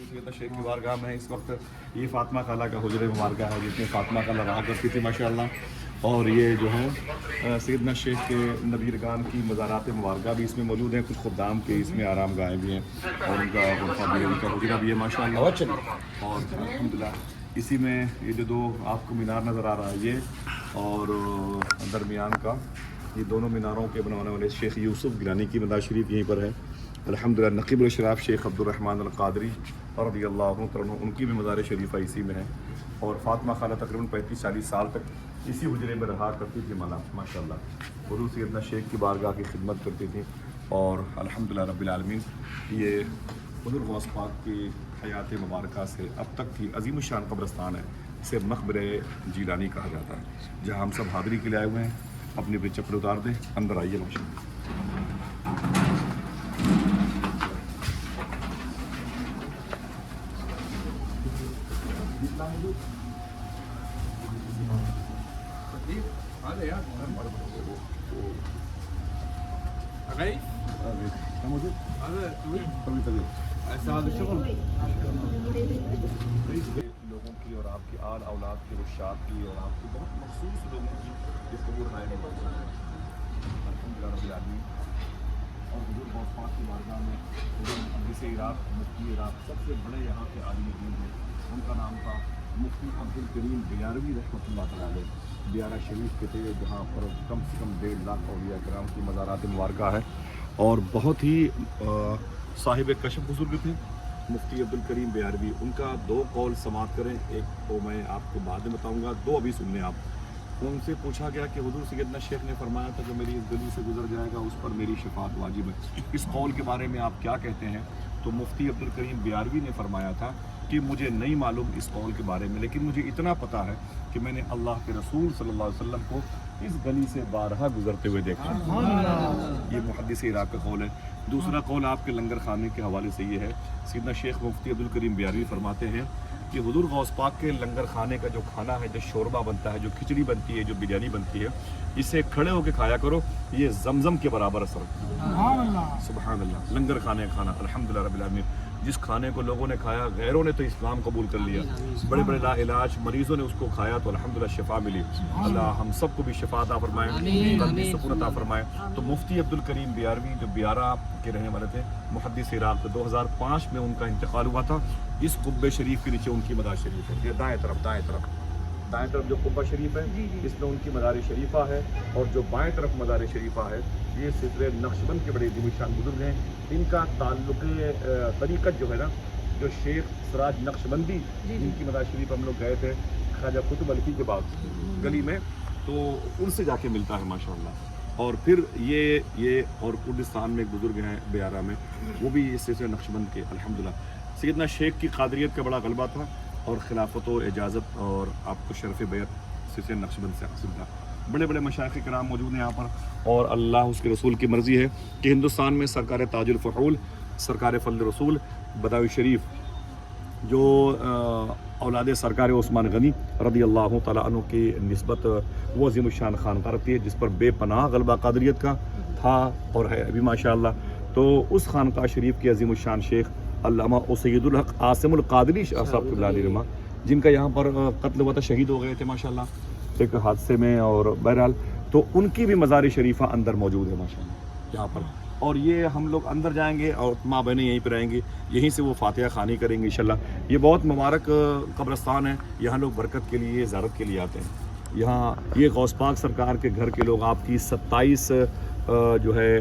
सैयदना शेख की बारगाह में इस वक्त ये फ़ातिमा खाला का हुजरे मुबारका है जिसमें फ़ातिमा खाला रहा करती थी माशाअल्लाह। और ये जो है सैयदना शेख के नबीरगान की मज़ारात मुबारका भी इसमें मौजूद हैं, कुछ खुदाम के इसमें आराम गाहें भी हैं और उनका गुरफा भी है, उनका हुजरा भी है माशाअल्लाह। और अल्हम्दुलिल्लाह इसी में ये जो दो आपको मीनार नज़र आ रहा है ये और दरमियान का ये दोनों मीनारों के बनाने वाले शेख यूसुफ गिलानी की मज़ार शरीफ यहीं पर है अल्हम्दुलिल्लाह। नकीबुल अशराफ शेख अब्दुर्रहमान अल क़ादरी रज़ियल्लाहु तआला उनकी भी मज़ार शरीफा इसी में है। और फ़ातिमा खाला तकरीबन 35-40 साल तक इसी हुजरे में रहा करती थी माशाअल्लाह। हुज़ूर सैयदना शेख की बारगाह की खिदमत करती थी और अल्हम्दुलिल्लाह रब्बिल आलमीन ये हुज़ूर गौस पाक की हयात मुबारका से अब तक की अजीम शान कब्रस्तान है, इसे मक़बरे जीलानी कहा जाता है, जहाँ हम सब हाज़री के लिए आए हुए हैं। अपनी अपनी चप्पल उतार दें, अंदर आइए माशाअल्लाह। लोगों की और आपकी आल औलाद की रुशात की और आपकी बहुत मखसूस लोगों की जिस कबूर आए हैं अल्हम्दुलिल्लाह रब्बिल आलमीन। और हुज़ूर गौस पाक की बारगाह में हुज़ूर मुहद्दिस इराक़ मुफ्ती इराक़ सबसे बड़े यहाँ के आलिम दीन हैं, उनका नाम था मुफ्ती अब्दुल करीम बियारवी रहमतुल्लाह तआला बियारा शरीफ के थे, जहाँ पर कम से कम 1.5 लाख औलिया किराम की मज़ारात मुबारका है। और बहुत ही साहिब कशफ बुजुर्ग थे मुफ्ती अब्दुल करीम बियारवी। उनका 2 कौल समात करें, एक तो मैं आपको बाद में बताऊँगा, 2 अभी सुन लें आप। उनसे पूछा गया कि हुज़ूर सैयदना शेख ने फरमाया था जो मेरी इस गली से गुजर जाएगा उस पर मेरी शफात वाजिब है, इस कौल के बारे में आप क्या कहते हैं? तो मुफ्ती अब्दुल करीम बियारवी ने फरमाया था कि मुझे नहीं मालूम इस कौल के बारे में, लेकिन मुझे इतना पता है कि मैंने अल्लाह के रसूल सल्लल्लाहु अलैहि वसल्लम को इस गली से बारहा गुजरते हुए देखा। ये मुहद्दिस इराक़ का कौल है। दूसरा कौल आपके लंगर खाने के हवाले से ये है, सैयदना शेख मुफ्ती अब्दुल करीम बियारवी फरमाते हैं कि हुज़ूर गौस पाक के लंगर खाने का जो खाना है, जो शोरबा बनता है, जो खिचड़ी बनती है, जो बिरयानी बनती है, इसे खड़े होकर खाया करो, ये जमजम के बराबर असर है। सुभान अल्लाह। लंगर खाने का खाना अल्हम्दुलिल्लाह रब्बिल आलमीन, जिस खाने को लोगों ने खाया, गैरों ने तो इस्लाम कबूल कर लिया, बड़े बड़े लाइलाज मरीज़ों ने उसको खाया तो अल्हम्दुलिल्लाह शिफा मिली। अल्लाह हम सबको भी शिफा अता फरमाए, कल्बी सुकून अता फरमाए। तो मुफ्ती अब्दुल करीम बियारवी जो बियारा के रहने वाले थे, मुहद्दिस इराक़, 2005 में उनका इंतकाल हुआ था। इस कुब्बे शरीफ के नीचे उनकी मज़ार शरीफ है, ये दाएँ तरफ जो कुब्बा शरीफ है इसमें उनकी मज़ार शरीफा है। और जो बाएँ तरफ मज़ार शरीफा है ये सिलसिले नक्शबंद के बड़े दिमिशान बुजुर्ग हैं। इनका ताल्लुक़ तरीक़त जो है ना, जो शेख सराज नक्शबंदी जिनकी मज़ार शरीफ हम लोग गए थे ख्वाजा कुतुब अलवी के बाद गली में, तो उनसे जाके मिलता है माशाअल्लाह। और फिर ये और कुर्दिस्तान में एक बुज़ुर्ग हैं बियारा में, वो भी इस सिलसिले नक्शबंद के अल्हम्दुलिल्लाह। सैयदना शेख की क़ादरियत का बड़ा गलबा था और खिलाफत व इजाज़त और आपको शरफ़ बैत सिलसिले नक्शबंद से हासिल था। बड़े बड़े मशाइख़ किराम मौजूद हैं यहाँ पर। और अल्लाह उसके रसूल की मर्ज़ी है कि हिंदुस्तान में सरकार ताजुल फ़ुहूल, सरकार फज़ल रसूल बदावी शरीफ जो औलाद सरकार उस्मान गनी रज़ियल्लाहु तआला अन्हु की निस्बत वो अज़ीम शान खानक़ाह रखती है, जिस पर बेपनाह गलबा क़ादरियत का था और है अभी माशाअल्लाह। तो उस खानक़ाह शरीफ के अज़ीम शान शेख अल्लामा सैयदुल हक़ आसिमुल क़ादरी साहब क़िबला, जिनका यहाँ पर कत्ल हुआ था, शहीद हो गए थे माशाअल्लाह एक हादसे में। और बहरहाल तो उनकी भी मज़ार शरीफा अंदर मौजूद है माशाअल्लाह यहाँ पर। और ये हम लोग अंदर जाएंगे और माँ बहनें यहीं पर रहेंगी, यहीं से वो फातिहा ख़ानी करेंगे इंशाअल्लाह। ये बहुत मुबारक कब्रस्तान है, यहाँ लोग बरकत के लिए, ज़ियारत के लिए आते हैं। यहाँ ये गौस पाक सरकार के घर के लोग, आपकी 27 जो है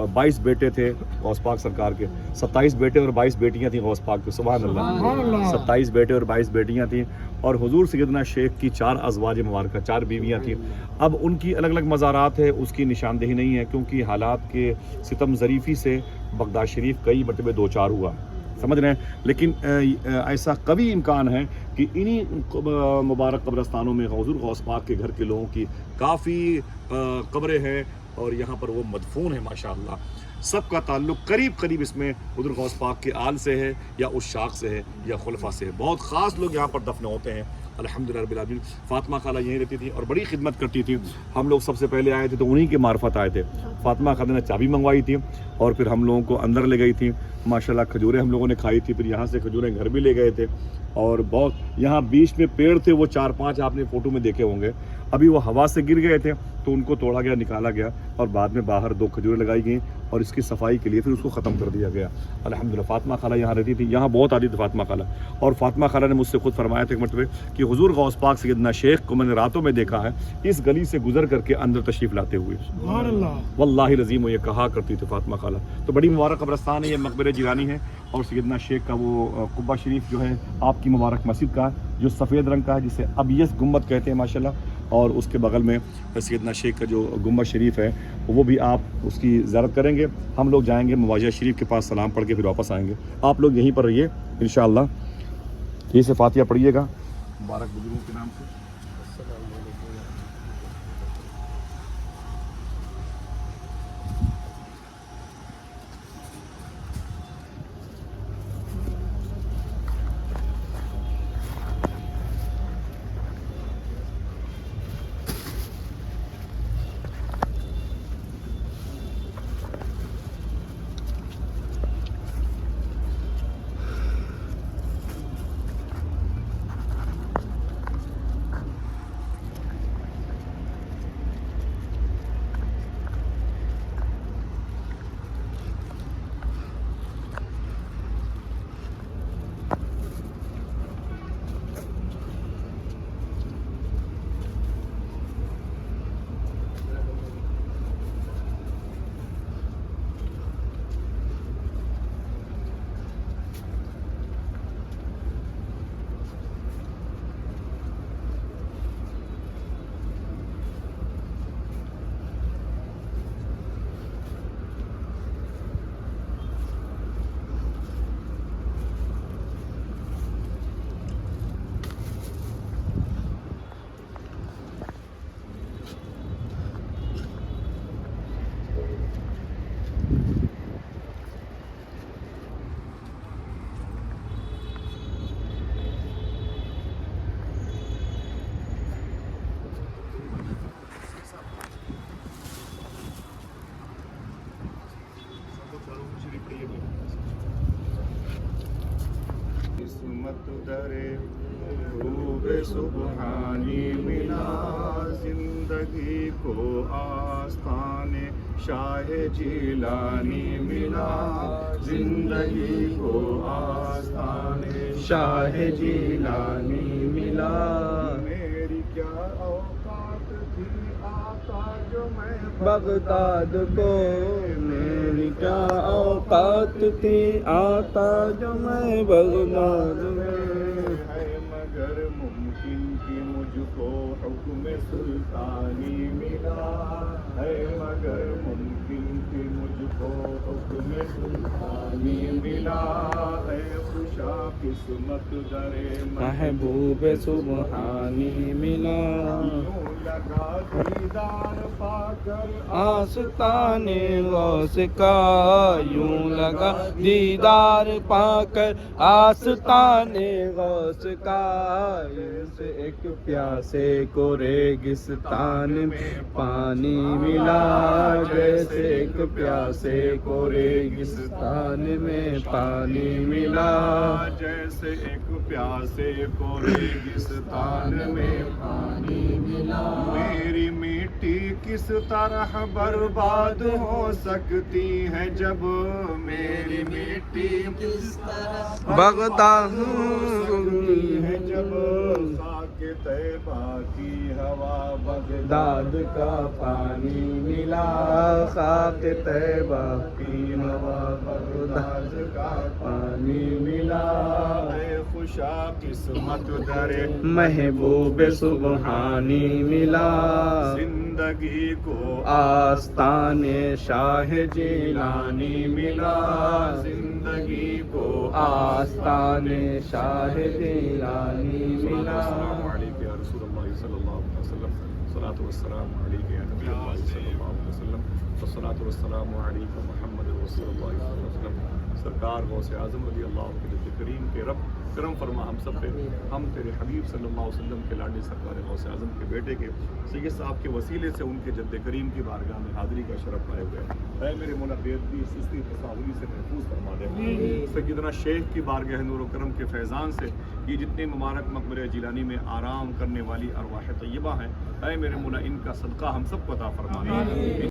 22 बेटे थे गौस पाक सरकार के, 27 बेटे और 22 बेटियां थीं गौस पाक के, सुभान अल्लाह। 27 बेटे और 22 बेटियां थीं। और हुजूर सैयदना शेख की 4 अज़वाज मुबारका, 4 बीवियां थीं। अब उनकी अलग अलग मज़ारात है, उसकी निशानदेही नहीं है क्योंकि हालात के सितम ज़रीफ़ी से बगदाद शरीफ कई मरतबे 2-4 हुआ, समझ रहे हैं। लेकिन ऐसा कभी इम्कान है कि इन्हीं मुबारक कब्रस्तानों में हुजूर गौस पाक के घर के लोगों की काफ़ी कब्रें हैं और यहाँ पर वो मदफून है माशाअल्लाह। सबका ताल्लुक़ करीब करीब इसमें हुज़ूर गौस पाक के आल से है या उस शाख से है या खुलफा से है। बहुत ख़ास लोग यहाँ पर दफन होते हैं الحمدللہ رب العالمین. فاطمہ خالہ یہیں رہتی تھی اور بڑی خدمت کرتی تھی. ہم لوگ سب سے پہلے آئے تھے تو انہی کے معرفت آئے تھے. فاطمہ خالہ نے چابی منگوائی تھی اور پھر ہم لوگوں کو اندر لے گئی تھی. ماشاءاللہ کھجوریں ہم لوگوں نے کھائی تھی. پھر یہاں سے کھجوریں گھر بھی لے گئے تھے. اور بہت یہاں بیچ میں پیڑ تھے، وہ 4-5 آپ نے فوٹو میں دیکھے ہوں گے. ابھی وہ ہوا سے گر گئے تھے تو ان کو توڑا گیا، نکالا گیا اور بعد میں باہر 2 کھجوریں لگائی گئیں اور اس کی صفائی کے لیے پھر اس کو ختم کر دیا گیا. الحمدللہ فاطمہ خالہ یہاں رہتی تھی. یہاں بہت آتی تھی فاطمہ خالہ. اور فاطمہ خالہ نے مجھ سے خود فرمایا تھا ایک مرتبہ کہ حضور غوث پاک سیدنا شیخ کو میں نے راتوں میں دیکھا ہے اس گلی سے گزر کر کے اندر تشریف لاتے ہوئے. سبحان اللہ. واللہ العظیم وہ یہ کہا کرتی تھی فاطمہ خالہ. تو بڑی مبارک قبرستان ہے یہ، مقبرہ جیلانی ہے. اور سیدنا شیخ کا وہ قبہ شریف جو ہے آپ کی مبارک مسجد کا جو سفید رنگ کا ہے، جسے ابیض گنبد کہتے ہیں ماشاءاللہ. اور اس کے بغل میں سیدنا شیخ کا جو گنبد شریف ہے وہ بھی آپ اس کی زیارت کریں گے. ہم لوگ جائیں گے مواجہ شریف کے پاس سلام پڑھ کے پھر واپس آئیں گے. آپ لوگ یہیں پر رہیے انشاءاللہ. یہ سے فاتحہ پڑھیے گا مبارک بزرگوں کے نام سے. قسمت درے خوب سبحانی ملا، زندگی کو آستان شاہ جیلانی ملا، زندگی کو آستان شاہ جیلانی ملا. میری کیا اوقات تھی آقا جو میں بغداد کو، میری کیا اوقات تھی آقا جو میں بغداد میں. ہے مگر ممکن کہ مجھ کو حکم سلطانی ملا، ہے مگر ممکن کہ مجھ کو حکم سلطانی ملا. ہے خوشا قسمت درے محبوب سبحانی ملا. یوں لگا دیدار پا کر آستان غوث کا، یوں لگا دیدار پا کر آستان غوث کا. جیسے ایک پیاسے کو ریگستان میں پانی ملا، جیسے ایک پیاسے کو ریگستان میں پانی ملا، جیسے ایک پیاسے کو ریگستان میں پانی ملا. میری مٹی کس طرح برباد ہو سکتی ہے جب، میری مٹی کس طرح بغداد ہو سکتی ہے جب، خاک طیبہ کی ہوا بغداد کا پانی ملا، خاک طیبہ کی ہوا بغداد کا پانی ملا. اے خوشا قسمت درے محبوب سبحانی ملا، زندگی کو آستان شاہ جیلانی ملا، زندگی کو آستان شاہ جیلانی ملا. السلام علیکم یا رسول اللہ صلی اللہ علیہ وسلم، الصلاۃ والسلام علیک یا نبی اللہ صلی اللہ علیہ وسلم، الصلاۃ والسلام علیک محمد رسول اللہ صلی اللہ علیہ وسلم، سرکار غوث اعظم رضی اللہ عنہ کے جد کریم کے رب کرم فرما ہم سب پہ، ہم تیرے حبیب صلی اللہ علیہ وسلم کے لاڈلے سرکار غوث اعظم کے بیٹے کے سید صاحب کے وسیلے سے ان کے جد کریم کی بارگاہ میں حاضری کا شرف پائے ہوئے، اے میرے مولا بے ادبی سستی تصاوری سے محفوظ فرما دے۔ سیدنا شیخ کی بارگاہ نور و کرم کے فیضان سے یہ جتنے مبارک مقبرہ جیلانی میں آرام کرنے والی ارواح طیبہ ہیں، اے میرے مولا ان کا صدقہ ہم سب کو عطا فرما دے۔